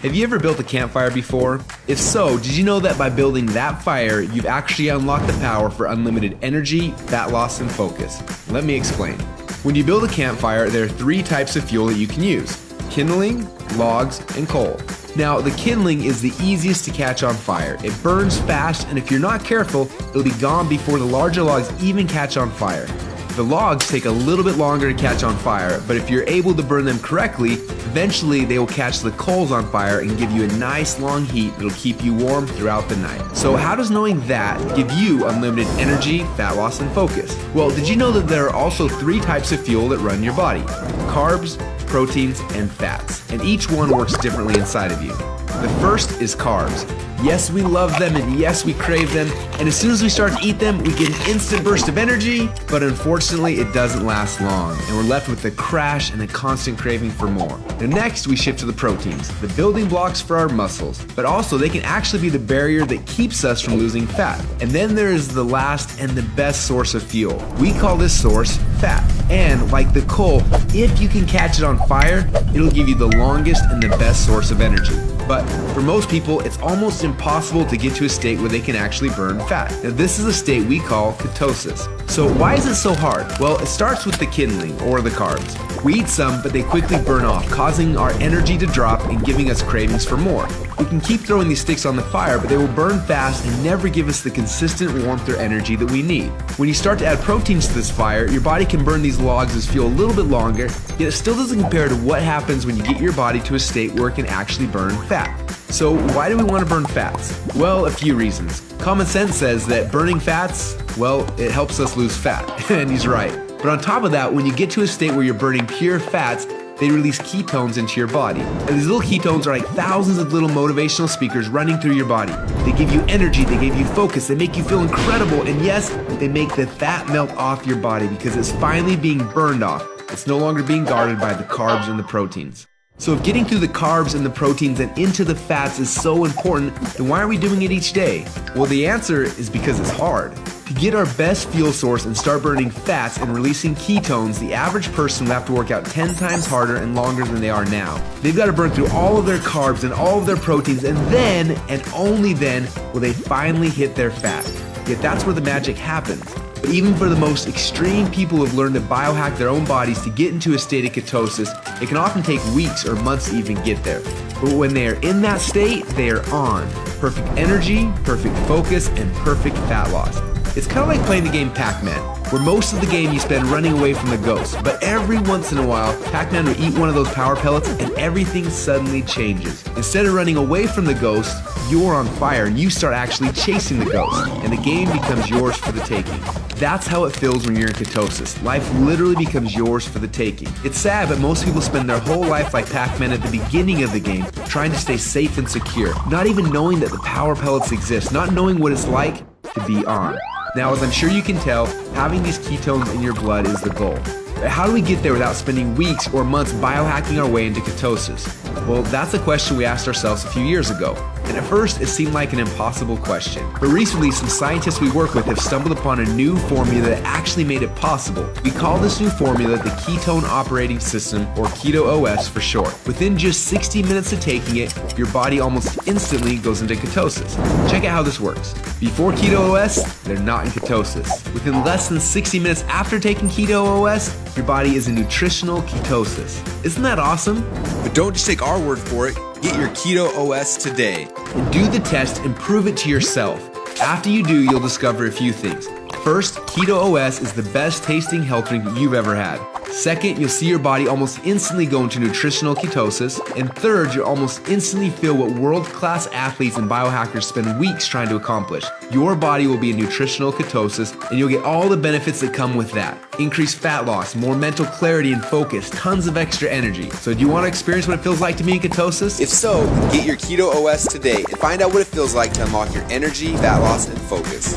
Have you ever built a campfire before? If so, did you know that by building that fire, you've actually unlocked the power for unlimited energy, fat loss, and focus? Let me explain. When you build a campfire, there are 3 types of fuel that you can use: kindling, logs, and coal. Now, the kindling is the easiest to catch on fire. It burns fast, and if you're not careful, it'll be gone before the larger logs even catch on fire. The logs take a little bit longer to catch on fire, but if you're able to burn them correctly, eventually they will catch the coals on fire and give you a nice long heat that'll keep you warm throughout the night. So how does knowing that give you unlimited energy, fat loss, and focus? Well, did you know that there are also 3 types of fuel that run your body? Carbs, proteins, and fats, and each one works differently inside of you. The first is carbs. Yes, we love them, and yes, we crave them, and as soon as we start to eat them, we get an instant burst of energy, but unfortunately, it doesn't last long, and we're left with a crash and a constant craving for more. Now next, we shift to the proteins, the building blocks for our muscles, but also they can actually be the barrier that keeps us from losing fat. And then there is the last and the best source of fuel. We call this source fat, and like the coal, if you can catch it on fire, it'll give you the longest and the best source of energy. But for most people, it's almost impossible to get to a state where they can actually burn fat. Now this is a state we call ketosis. So why is it so hard? Well, it starts with the kindling, or the carbs. We eat some, but they quickly burn off, causing our energy to drop and giving us cravings for more. We can keep throwing these sticks on the fire, but they will burn fast and never give us the consistent warmth or energy that we need. When you start to add proteins to this fire, your body can burn these logs as fuel a little bit longer, yet it still doesn't compare to what happens when you get your body to a state where it can actually burn fat. So why do we want to burn fats? Well, a few reasons. Common sense says that burning fats, well, it helps us lose fat, and he's right. But on top of that, when you get to a state where you're burning pure fats, they release ketones into your body. And these little ketones are like thousands of little motivational speakers running through your body. They give you energy, they give you focus, they make you feel incredible, and yes, they make the fat melt off your body because it's finally being burned off. It's no longer being guarded by the carbs and the proteins. So if getting through the carbs and the proteins and into the fats is so important, then why are we doing it each day? Well, the answer is because it's hard. To get our best fuel source and start burning fats and releasing ketones, the average person will have to work out 10 times harder and longer than they are now. They've got to burn through all of their carbs and all of their proteins, and then, and only then, will they finally hit their fat. Yet that's where the magic happens. But even for the most extreme people who have learned to biohack their own bodies to get into a state of ketosis, it can often take weeks or months to even get there. But when they are in that state, they are on. Perfect energy, perfect focus, and perfect fat loss. It's kind of like playing the game Pac-Man, where most of the game you spend running away from the ghost, but every once in a while, Pac-Man will eat one of those power pellets and everything suddenly changes. Instead of running away from the ghost, you're on fire and you start actually chasing the ghost, and the game becomes yours for the taking. That's how it feels when you're in ketosis. Life literally becomes yours for the taking. It's sad, but most people spend their whole life like Pac-Man at the beginning of the game, trying to stay safe and secure, not even knowing that the power pellets exist, not knowing what it's like to be on. Now, as I'm sure you can tell, having these ketones in your blood is the goal. But how do we get there without spending weeks or months biohacking our way into ketosis? Well, that's a question we asked ourselves a few years ago. And at first, it seemed like an impossible question. But recently, some scientists we work with have stumbled upon a new formula that actually made it possible. We call this new formula the Ketone Operating System, or Keto OS for short. Within just 60 minutes of taking it, your body almost instantly goes into ketosis. Check out how this works. Before Keto OS, they're not in ketosis. Within less than 60 minutes after taking Keto OS, your body is in nutritional ketosis. Isn't that awesome? But don't just take our word for it. Get your Keto OS today and do the test and prove it to yourself. After you do, you'll discover a few things. First, Keto OS is the best tasting health drink you've ever had. Second, you'll see your body almost instantly go into nutritional ketosis. And third, you'll almost instantly feel what world-class athletes and biohackers spend weeks trying to accomplish. Your body will be in nutritional ketosis, and you'll get all the benefits that come with that. Increased fat loss, more mental clarity and focus, tons of extra energy. So do you want to experience what it feels like to be in ketosis? If so, get your Keto OS today and find out what it feels like to unlock your energy, fat loss, and focus.